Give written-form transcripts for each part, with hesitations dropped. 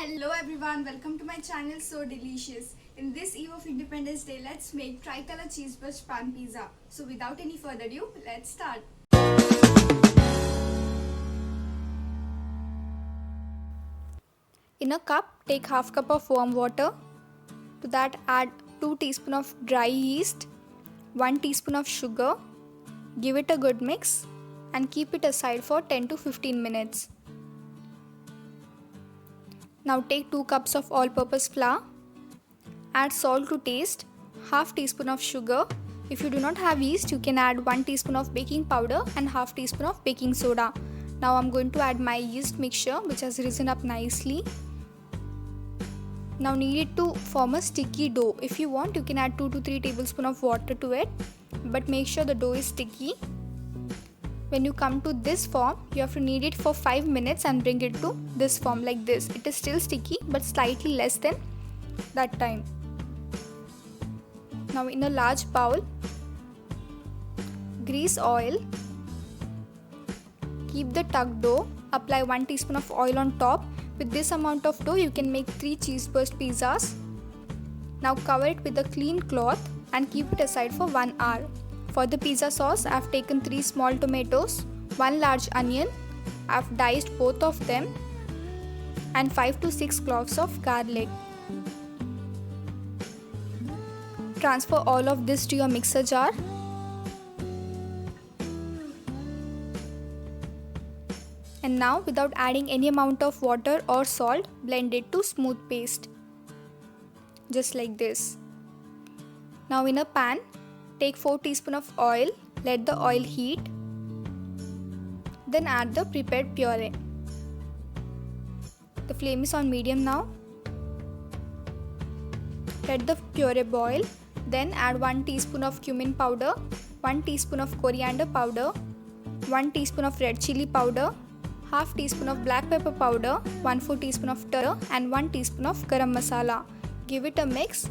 Hello everyone, welcome to my channel So Delicious. In this Eve of Independence Day, let's make tricolor cheese burst pan pizza. So without any further ado, let's start. In a cup, take half cup of warm water. To that add 2 teaspoons of dry yeast, 1 teaspoon of sugar. Give it a good mix and keep it aside for 10 to 15 minutes. Now take 2 cups of all-purpose flour. Add salt to taste, half teaspoon of sugar. If you do not have yeast, you can add 1 teaspoon of baking powder and half teaspoon of baking soda. Now I'm going to add my yeast mixture which has risen up nicely. Now knead it to form a sticky dough. If you want, you can add 2 to 3 tablespoons of water to it, but make sure the dough is sticky. When you come to this form, you have to knead it for 5 minutes and bring it to this form like this. It is still sticky but slightly less than that time. Now in a large bowl, grease oil, keep the tuck dough, apply 1 teaspoon of oil on top. With this amount of dough, you can make 3 cheese burst pizzas. Now cover it with a clean cloth and keep it aside for 1 hour. For the pizza sauce, I have taken 3 small tomatoes, 1 large onion, I have diced both of them, and 5 to 6 cloves of garlic. Transfer all of this to your mixer jar. And now, without adding any amount of water or salt, blend it to smooth paste. Just like this. Now in a pan, take 4 teaspoons of oil, let the oil heat. Then add the prepared puree. The flame is on medium now. Let the puree boil. Then add 1 teaspoon of cumin powder, 1 teaspoon of coriander powder, 1 teaspoon of red chili powder, half teaspoon of black pepper powder, 1/4 teaspoon of turmeric and 1 teaspoon of garam masala. Give it a mix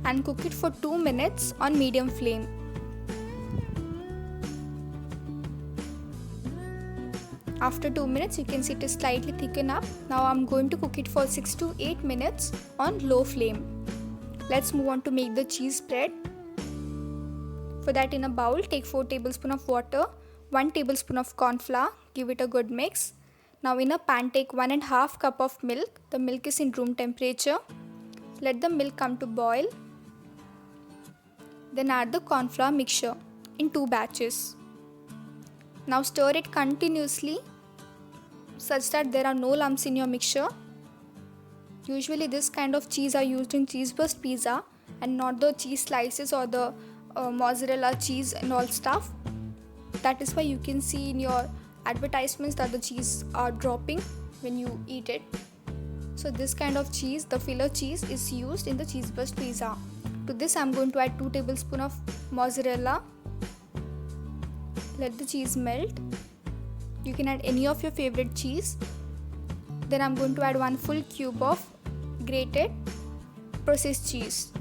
and cook it for 2 minutes on medium flame. After 2 minutes, you can see it is slightly thickened up. Now I'm going to cook it for 6 to 8 minutes on low flame. Let's move on to make the cheese spread. For that, in a bowl, take 4 tablespoons of water, 1 tablespoon of corn flour, give it a good mix. Now in a pan, take 1.5 cup of milk. The milk is in room temperature. Let the milk come to boil. Then add the corn flour mixture in 2 batches. Now stir it continuously such that there are no lumps in your mixture. Usually this kind of cheese are used in cheese burst pizza and not the cheese slices or the mozzarella cheese and all stuff. That is why you can see in your advertisements that the cheese are dropping when you eat it. So this kind of cheese, the filler cheese, is used in the cheese burst pizza. To this I am going to add 2 tablespoons of mozzarella. Let the cheese melt. You can add any of your favorite cheese. Then I am going to add 1 full cube of grated processed cheese.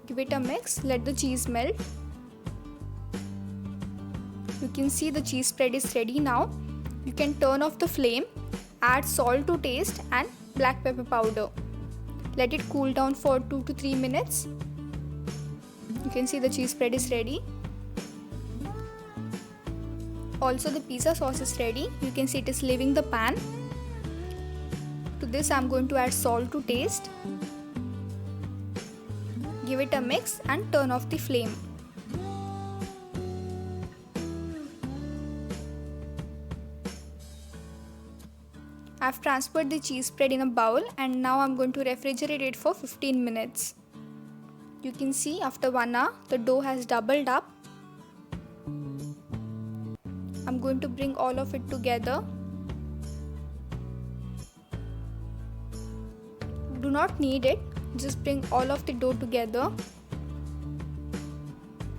Give it a mix. Let the cheese melt. You can see the cheese spread is ready now. You can turn off the flame, add salt to taste and black pepper powder. Let it cool down for 2 to 3 minutes. You can see the cheese spread is ready. Also the pizza sauce is ready. You can see it is leaving the pan. To this I am going to add salt to taste. Give it a mix and turn off the flame. I have transferred the cheese spread in a bowl and now I am going to refrigerate it for 15 minutes. You can see after 1 hour the dough has doubled up. I am going to bring all of it together. Do not knead it, just bring all of the dough together.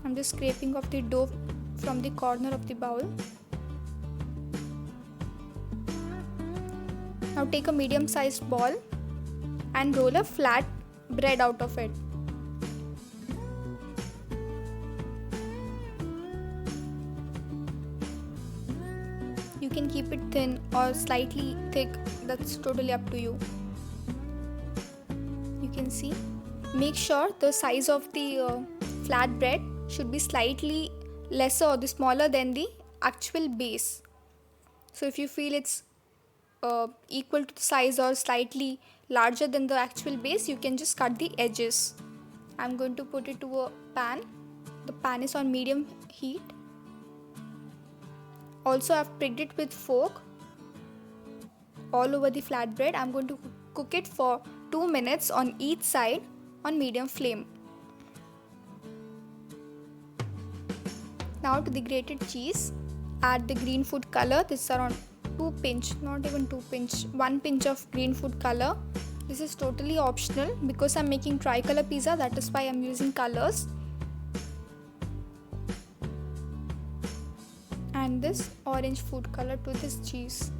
I am just scraping off the dough from the corner of the bowl. Now take a medium sized ball and roll a flat bread out of it. You can keep it thin or slightly thick, that's totally up to you. You can see. Make sure the size of the flatbread should be slightly lesser or the smaller than the actual base. So if you feel it's equal to the size or slightly larger than the actual base, you can just cut the edges. I'm going to put it to a pan. The pan is on medium heat. Also, I've pricked it with fork all over the flatbread. I'm going to cook it for 2 minutes on each side on medium flame. Now to the grated cheese, add the green food color. This is around 2 pinch, not even 2 pinch, 1 pinch of green food color. This is totally optional because I'm making tricolor pizza, that is why I'm using colors. And this orange food color to this cheese.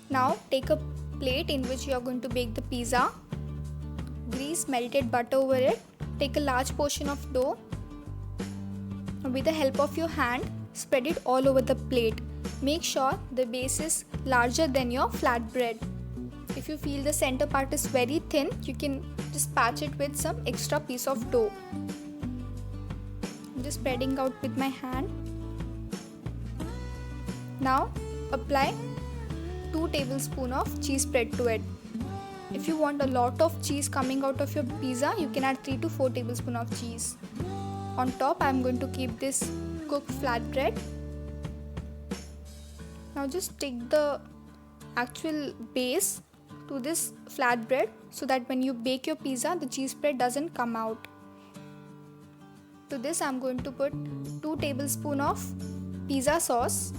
Now take a plate in which you are going to bake the pizza. Grease melted butter over it. Take a large portion of dough. With the help of your hand, spread it all over the plate. Make sure the base is larger than your flatbread. If you feel the center part is very thin, you can just patch it with some extra piece of dough. I'm just spreading out with my hand. Now apply 2 tablespoons of cheese spread to it. If you want a lot of cheese coming out of your pizza, you can add 3 to 4 tablespoons of cheese. On top, I am going to keep this cooked flatbread. Now just stick the actual base to this flatbread so that when you bake your pizza, the cheese spread doesn't come out. To this, I am going to put 2 tablespoons of pizza sauce.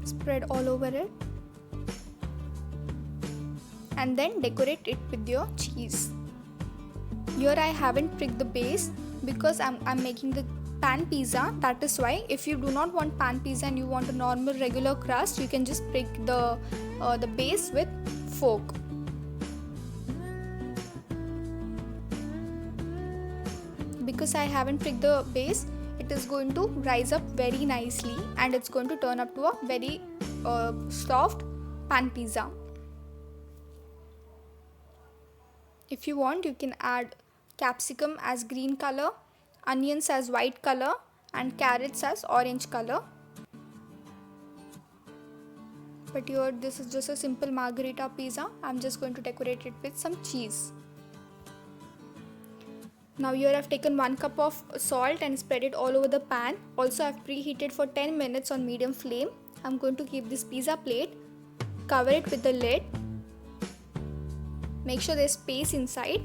Spread all over it. And then decorate it with your cheese. Here I haven't pricked the base because I'm making the pan pizza. That is why if you do not want pan pizza and you want a normal regular crust, you can just prick the base with fork. Because I haven't pricked the base, it is going to rise up very nicely and it's going to turn up to a very soft pan pizza. If you want, you can add capsicum as green color, onions as white color and carrots as orange color. But here this is just a simple margherita pizza. I'm just going to decorate it with some cheese. Now here I've taken 1 cup of salt and spread it all over the pan. Also I've preheated for 10 minutes on medium flame. I'm going to keep this pizza plate, cover it with the lid. Make sure there's space inside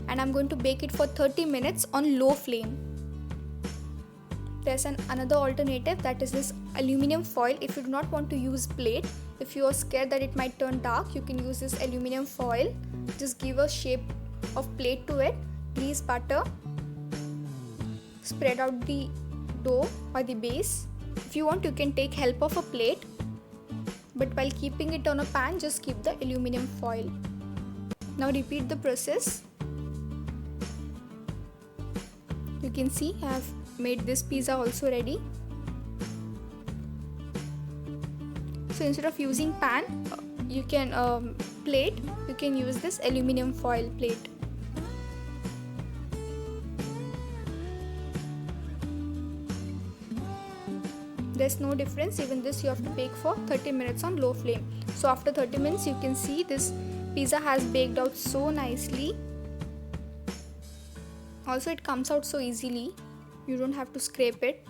and I'm going to bake it for 30 minutes on low flame. There's another alternative, that is this aluminum foil. If you do not want to use plate, if you are scared that it might turn dark, you can use this aluminum foil. Just give a shape of plate to it, grease butter, spread out the dough or the base. If you want, you can take help of a plate, but while keeping it on a pan, just keep the aluminum foil. Now repeat the process. You can see I have made this pizza also ready. So instead of using pan, you can plate, you can use this aluminum foil plate. There's no difference, even this you have to bake for 30 minutes on low flame. So after 30 minutes you can see this pizza has baked out so nicely. Also it comes out so easily, you don't have to scrape it.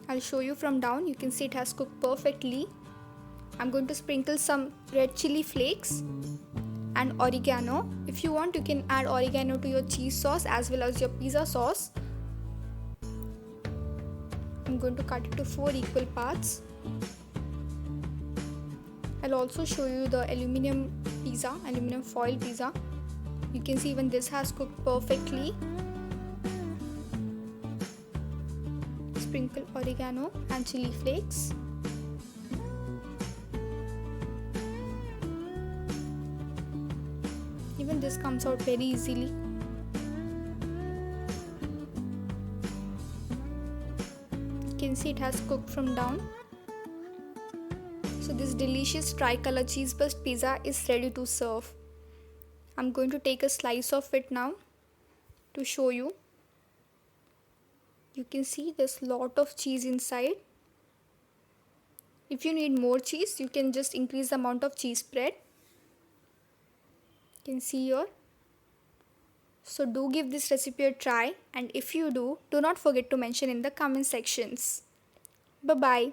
I'll show you from down, you can see it has cooked perfectly. I'm going to sprinkle some red chili flakes and oregano. If you want, you can add oregano to your cheese sauce as well as your pizza sauce. I'm going to cut it to 4 equal parts. I'll also show you the aluminum foil pizza. You can see even this has cooked perfectly. Sprinkle oregano and chili flakes. Even cheese comes out very easily. You can see it has cooked from down. So this delicious tricolor cheese burst pizza is ready to serve. I'm going to take a slice of it now to show you. You can see there's a lot of cheese inside. If you need more cheese, you can just increase the amount of cheese spread. You can see here. So do give this recipe a try, and if you do not forget to mention in the comment sections. Bye bye.